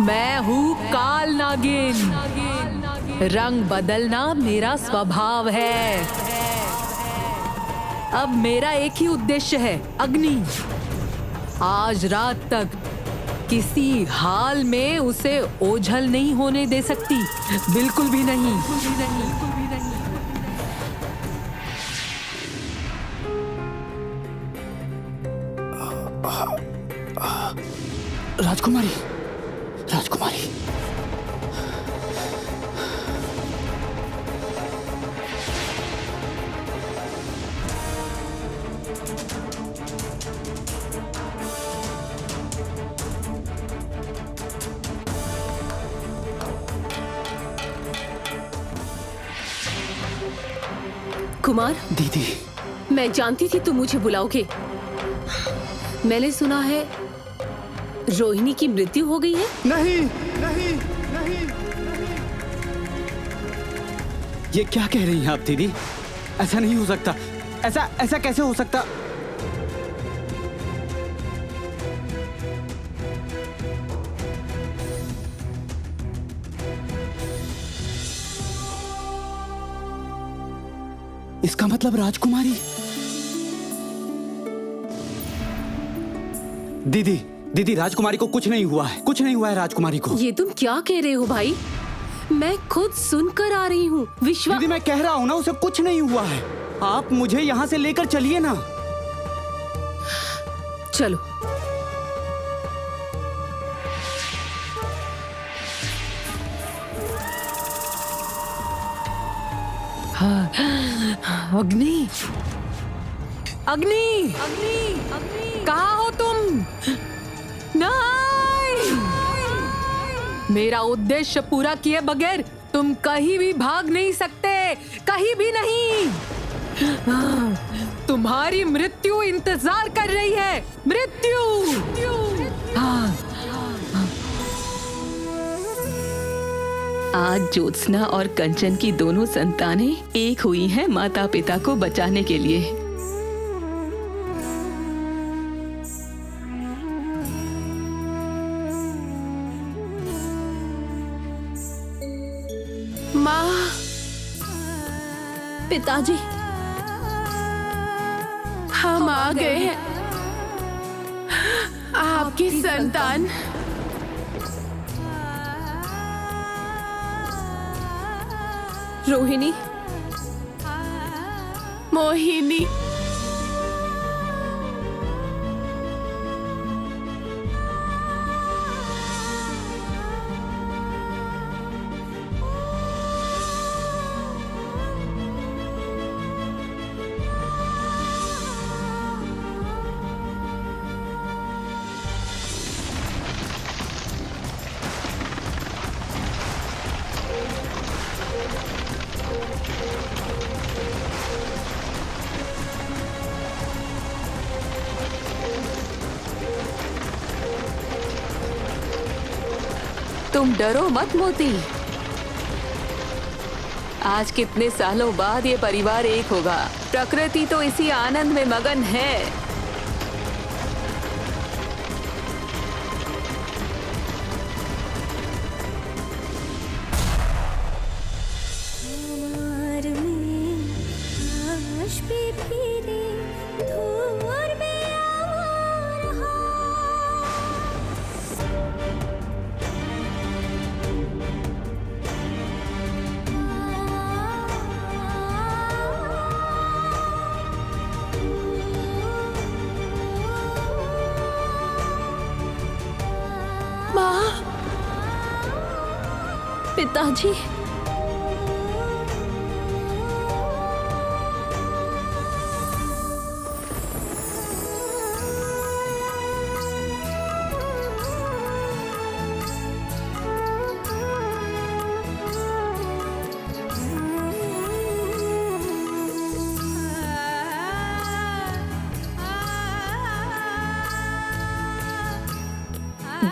मैं हूँ काल नागिन। रंग बदलना मेरा स्वभाव है। अब मेरा एक ही उद्देश्य है, अग्नि। आज रात तक किसी हाल में उसे ओझल नहीं होने दे सकती, बिल्कुल भी नहीं। राजकुमारी, राजकुमारी, कुमार, दीदी। मैं जानती थी तुम मुझे बुलाओगे। मैंने सुना है रोहिणी की मृत्यु हो गई है। नहीं, नहीं, नहीं। ये क्या कह रही हैं आप दीदी? ऐसा नहीं हो सकता। ऐसा ऐसा कैसे हो सकता? इसका मतलब राजकुमारी। दीदी, दीदी, राजकुमारी को कुछ नहीं हुआ है, कुछ नहीं हुआ है राजकुमारी को। ये तुम क्या कह रहे हो भाई? मैं खुद सुनकर आ रही हूँ। दीदी, मैं कह रहा हूँ ना, उसे कुछ नहीं हुआ है। आप मुझे यहाँ से लेकर चलिए ना। चलो। अग्नि, अग्नि, कहाँ हो तुम? नहीं! मेरा उद्देश्य पूरा किए बगैर तुम कहीं भी भाग नहीं सकते, कहीं भी नहीं। तुम्हारी मृत्यु इंतजार कर रही है, मृत्यु। आज ज्योत्सना और कंचन की दोनों संतानें एक हुई हैं माता पिता को बचाने के लिए। माँ, पिताजी, हम आ गए हैं। आपकी संतान रोहिणी, मोहिनी। तुम डरो मत मोती। आज कितने सालों बाद ये परिवार एक होगा। प्रकृति तो इसी आनंद में मगन है। पिताजी,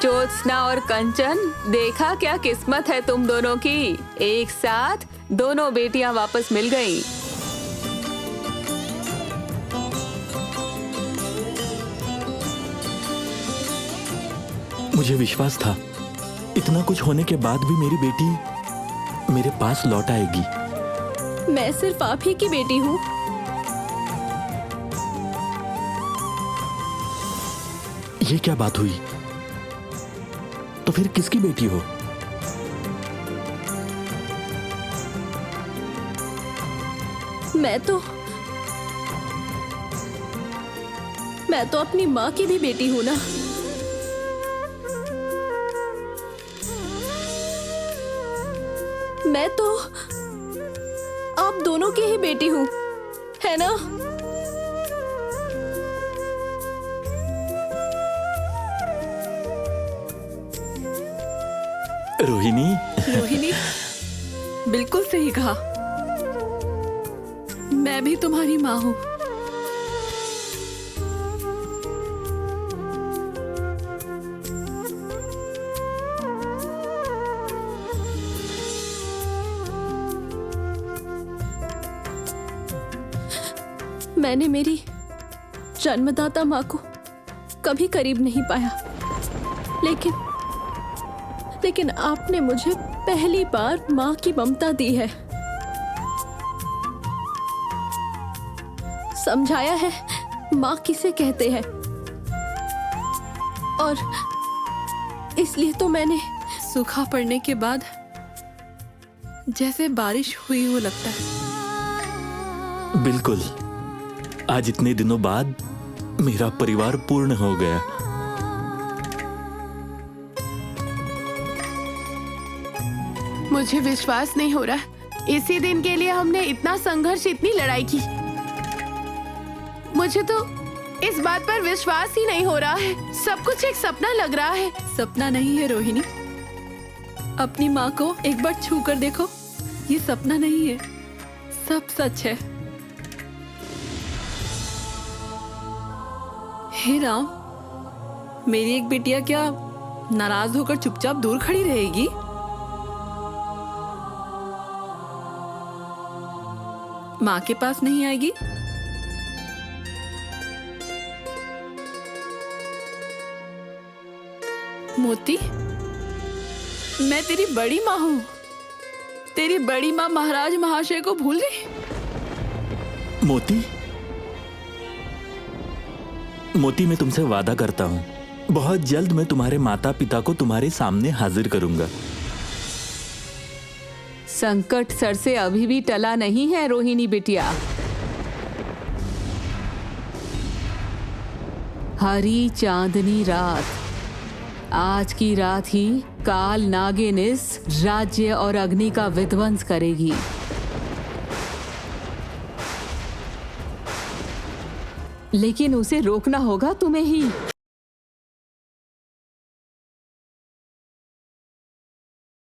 ज्योत्सना और कंचन, देखा क्या किस्मत है तुम दोनों की। एक साथ दोनों बेटियां वापस मिल गईं। मुझे विश्वास था इतना कुछ होने के बाद भी मेरी बेटी मेरे पास लौट आएगी। मैं सिर्फ आप ही की बेटी हूँ। ये क्या बात हुई? तो फिर किसकी बेटी हो? मैं तो अपनी माँ की भी बेटी हूँ ना। मैं तो आप दोनों की ही बेटी हूँ, है ना? रोहिणी, रोहिणी, बिल्कुल सही कहा। मैं भी तुम्हारी माँ हूँ। मैंने मेरी जन्मदाता माँ को कभी करीब नहीं पाया, लेकिन आपने मुझे पहली बार माँ की ममता दी है, समझाया है माँ किसे कहते हैं, और इसलिए तो मैंने सूखा पड़ने के बाद जैसे बारिश हुई हो लगता है। बिल्कुल। आज इतने दिनों बाद मेरा परिवार पूर्ण हो गया। मुझे विश्वास नहीं हो रहा, इसी दिन के लिए हमने इतना संघर्ष, इतनी लड़ाई की। मुझे तो इस बात पर विश्वास ही नहीं हो रहा है। सब कुछ एक सपना लग रहा है। सपना नहीं है रोहिणी, अपनी माँ को एक बार छू कर देखो। ये सपना नहीं है, सब सच है। हे राम, मेरी एक बिटिया क्या नाराज होकर चुपचाप दूर खड़ी रहेगी? माँ के पास नहीं आएगी? मोती, मैं तेरी बड़ी माँ हूँ। तेरी बड़ी माँ महाराज महाशय को भूल गई? मोती, मैं तुमसे वादा करता हूँ, बहुत जल्द मैं तुम्हारे माता पिता को तुम्हारे सामने हाजिर करूंगा। संकट सर से अभी भी टला नहीं है रोहिणी बिटिया। हरी चांदनी रात, आज की रात ही काल नागिन इस राज्य और अग्नि का विध्वंस करेगी। लेकिन उसे रोकना होगा तुम्हें ही।